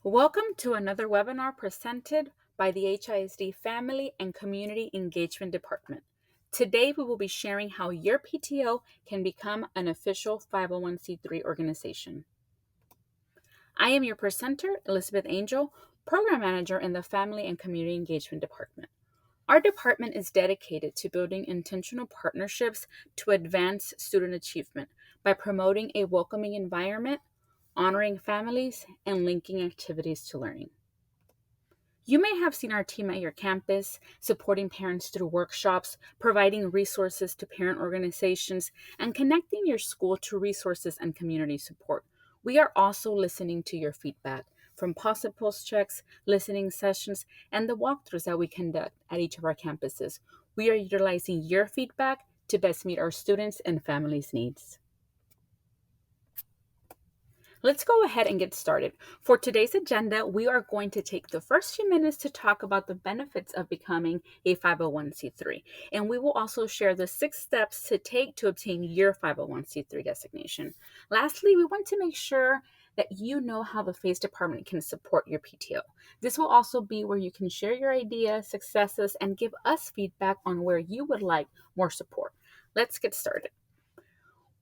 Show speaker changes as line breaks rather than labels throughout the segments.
Welcome to another webinar presented by the HISD Family and Community Engagement Department. Today, we will be sharing how your PTO can become an official 501c3 organization. I am your presenter, Elizabeth Angel, Program Manager in the Family and Community Engagement Department. Our department is dedicated to building intentional partnerships to advance student achievement by promoting a welcoming environment, honoring families, and linking activities to learning. You may have seen our team at your campus, supporting parents through workshops, providing resources to parent organizations, and connecting your school to resources and community support. We are also listening to your feedback from pulse checks, listening sessions, and the walkthroughs that we conduct at each of our campuses. We are utilizing your feedback to best meet our students' and families' needs. Let's go ahead and get started. For today's agenda, we are going to take the first few minutes to talk about the benefits of becoming a 501c3. And we will also share the 6 steps to take to obtain your 501c3 designation. Lastly, we want to make sure that you know how the FACE department can support your PTO. This will also be where you can share your ideas, successes, and give us feedback on where you would like more support. Let's get started.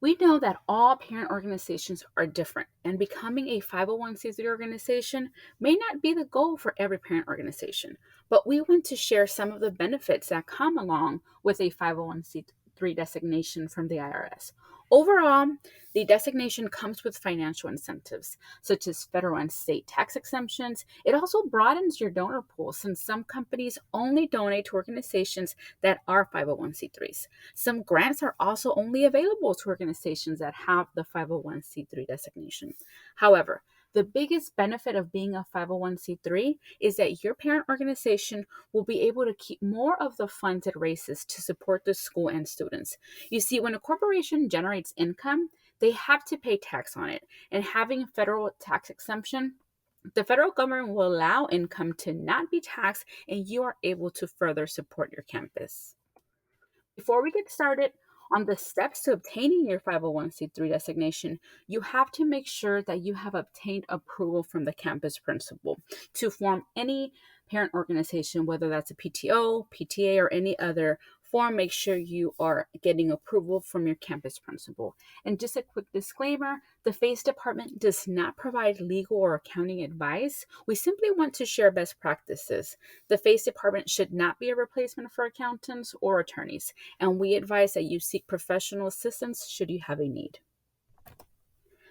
We know that all parent organizations are different, and becoming a 501c3 organization may not be the goal for every parent organization, but we want to share some of the benefits that come along with a 501c3 designation from the IRS. Overall, the designation comes with financial incentives, such as federal and state tax exemptions. It also broadens your donor pool, since some companies only donate to organizations that are 501c3s. Some grants are also only available to organizations that have the 501c3 designation. However, the biggest benefit of being a 501c3 is that your parent organization will be able to keep more of the funds it raises to support the school and students. You see, when a corporation generates income, they have to pay tax on it, and having federal tax exemption, the federal government will allow income to not be taxed, and you are able to further support your campus. Before we get started on the steps to obtaining your 501c3 designation, you have to make sure that you have obtained approval from the campus principal to form any parent organization, whether that's a PTO, PTA, or any other form. Make sure you are getting approval from your campus principal. And just a quick disclaimer, the FACE department does not provide legal or accounting advice. We simply want to share best practices. The FACE department should not be a replacement for accountants or attorneys, and we advise that you seek professional assistance should you have a need.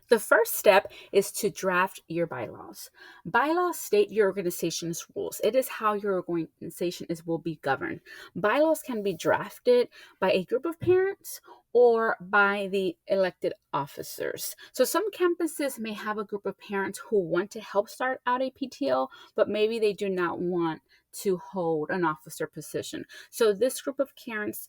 The first step is to draft your bylaws. Bylaws state your organization's rules. It is how your organization will be governed. Bylaws can be drafted by a group of parents or by the elected officers. So some campuses may have a group of parents who want to help start out a PTO, but maybe they do not want to hold an officer position. So this group of parents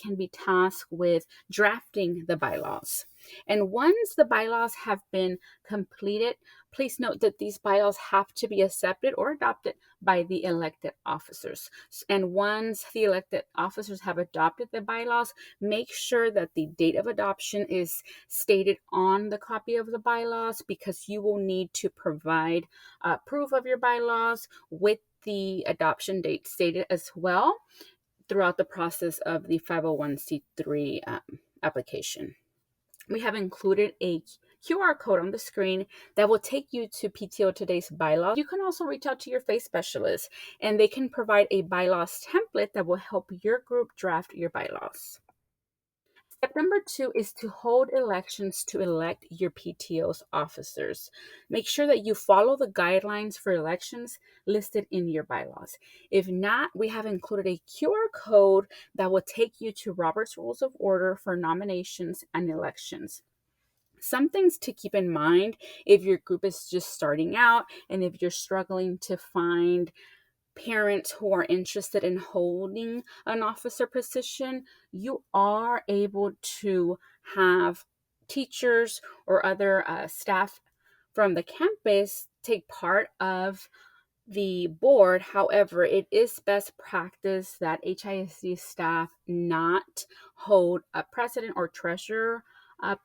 can be tasked with drafting the bylaws. And once the bylaws have been completed, please note that these bylaws have to be accepted or adopted by the elected officers. And once the elected officers have adopted the bylaws, make sure that the date of adoption is stated on the copy of the bylaws, because you will need to provide proof of your bylaws with the adoption date stated as well throughout the process of the 501c3 application. We have included a QR code on the screen that will take you to PTO Today's bylaws. You can also reach out to your FACE specialist, and they can provide a bylaws template that will help your group draft your bylaws. Step number 2 is to hold elections to elect your PTO's officers. Make sure that you follow the guidelines for elections listed in your bylaws. If not, we have included a QR code that will take you to Robert's Rules of Order for nominations and elections. Some things to keep in mind if your group is just starting out and if you're struggling to find parents who are interested in holding an officer position, you are able to have teachers or other staff from the campus take part of the board. However, it is best practice that HISD staff not hold a president or treasurer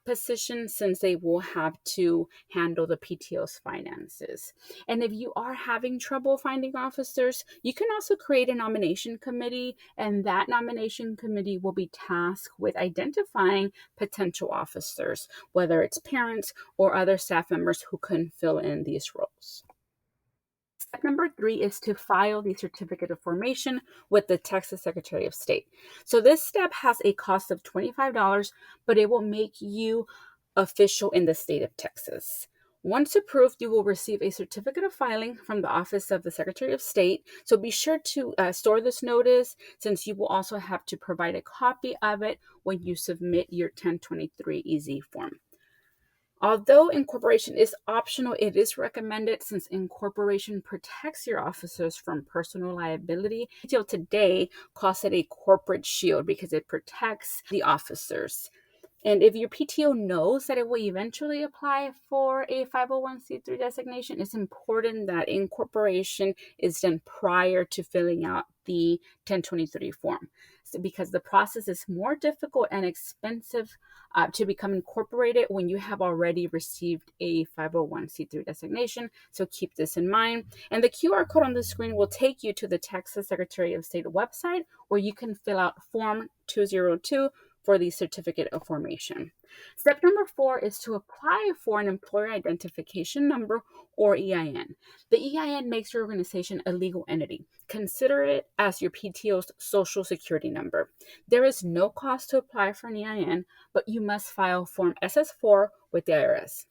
position, since they will have to handle the PTO's finances. And if you are having trouble finding officers, you can also create a nomination committee, and that nomination committee will be tasked with identifying potential officers, whether it's parents or other staff members who can fill in these roles. Step number 3 is to file the certificate of formation with the Texas Secretary of State. So this step has a cost of $25, but it will make you official in the state of Texas. Once approved, you will receive a certificate of filing from the Office of the Secretary of State. So be sure to store this notice, since you will also have to provide a copy of it when you submit your 1023-EZ form. Although incorporation is optional, it is recommended, since incorporation protects your officers from personal liability. Until today, calls it a corporate shield because it protects the officers. And if your PTO knows that it will eventually apply for a 501c3 designation, it's important that incorporation is done prior to filling out the 1023 form, because the process is more difficult and expensive to become incorporated when you have already received a 501c3 designation. So keep this in mind. And the QR code on the screen will take you to the Texas Secretary of State website, where you can fill out Form 202 for the certificate of formation. Step number 4 is to apply for an employer identification number, or EIN. The EIN makes your organization a legal entity. Consider it as your PTO's social security number. There is no cost to apply for an EIN, but you must file Form SS4 with the IRS.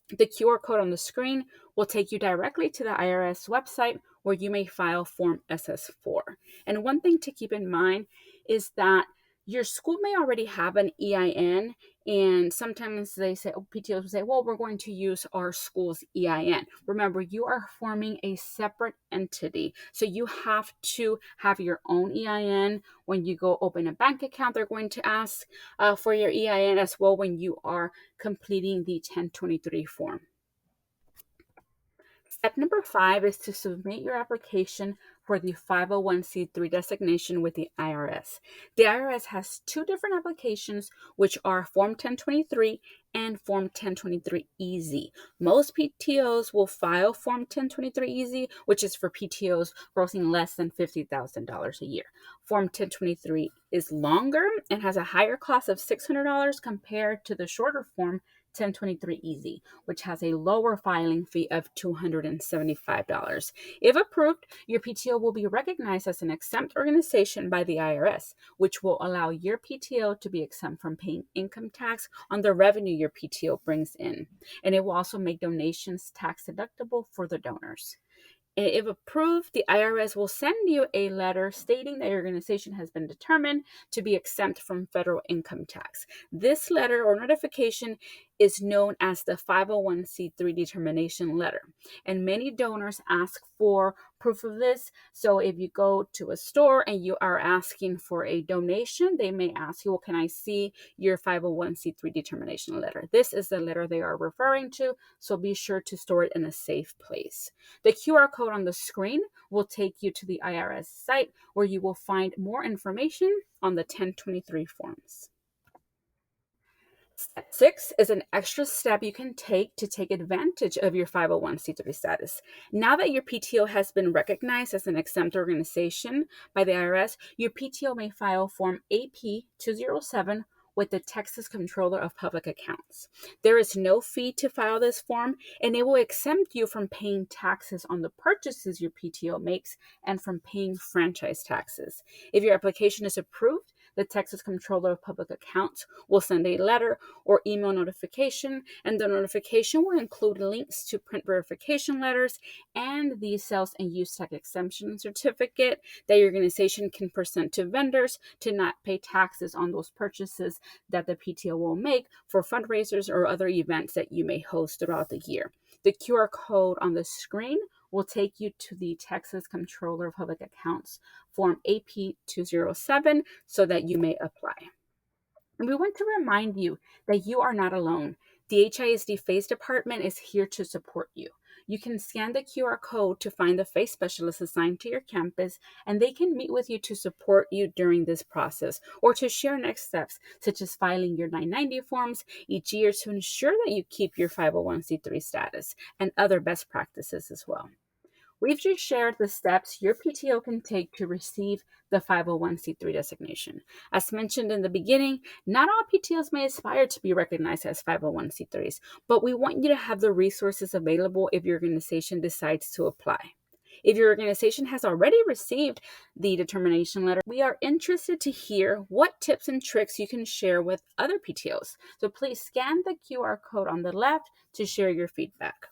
The QR code on the screen will take you directly to the IRS website, where you may file Form SS4. And one thing to keep in mind is that your school may already have an EIN, and sometimes they say, PTOs will say, well, we're going to use our school's EIN. Remember, you are forming a separate entity, so you have to have your own EIN. When you go open a bank account, they're going to ask for your EIN as well when you are completing the 1023 form. Step number 5 is to submit your application for the 501c3 designation with the IRS. The IRS has 2 different applications, which are Form 1023 and Form 1023-EZ. Most PTOs will file Form 1023-EZ, which is for PTOs grossing less than $50,000 a year. Form 1023 is longer and has a higher cost of $600 compared to the shorter Form 1023-EZ, which has a lower filing fee of $275. If approved, your PTO will be recognized as an exempt organization by the IRS, which will allow your PTO to be exempt from paying income tax on the revenue your PTO brings in. And it will also make donations tax deductible for the donors. And if approved, the IRS will send you a letter stating that your organization has been determined to be exempt from federal income tax. This letter or notification is known as the 501c3 determination letter. And many donors ask for proof of this. So if you go to a store and you are asking for a donation, they may ask you, well, can I see your 501c3 determination letter? This is the letter they are referring to, so be sure to store it in a safe place. The QR code on the screen will take you to the IRS site, where you will find more information on the 1023 forms. Step 6 is an extra step you can take to take advantage of your 501c3 status. Now that your PTO has been recognized as an exempt organization by the IRS, your PTO may file Form AP 207 with the Texas Comptroller of Public Accounts. There is no fee to file this form, and it will exempt you from paying taxes on the purchases your PTO makes and from paying franchise taxes. If your application is approved, the Texas Comptroller of Public Accounts will send a letter or email notification, and the notification will include links to print verification letters and the sales and use tax exemption certificate that your organization can present to vendors to not pay taxes on those purchases that the PTO will make for fundraisers or other events that you may host throughout the year. The QR code on the screen will take you to the Texas Comptroller of Public Accounts Form AP 207 so that you may apply. And we want to remind you that you are not alone. The HISD FACE department is here to support you. You can scan the QR code to find the faith specialist assigned to your campus, and they can meet with you to support you during this process or to share next steps, such as filing your 990 forms each year to ensure that you keep your 501c3 status and other best practices as well. We've just shared the steps your PTO can take to receive the 501c3 designation. As mentioned in the beginning, not all PTOs may aspire to be recognized as 501c3s, but we want you to have the resources available if your organization decides to apply. If your organization has already received the determination letter, we are interested to hear what tips and tricks you can share with other PTOs. So please scan the QR code on the left to share your feedback.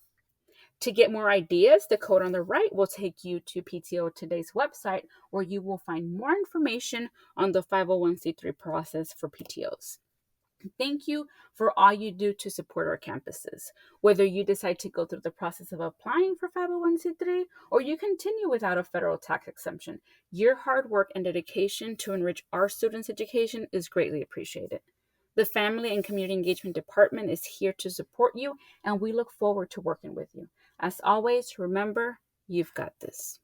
To get more ideas, the code on the right will take you to PTO Today's website, where you will find more information on the 501c3 process for PTOs. Thank you for all you do to support our campuses. Whether you decide to go through the process of applying for 501c3 or you continue without a federal tax exemption, your hard work and dedication to enrich our students' education is greatly appreciated. The Family and Community Engagement Department is here to support you, and we look forward to working with you. As always, remember, you've got this.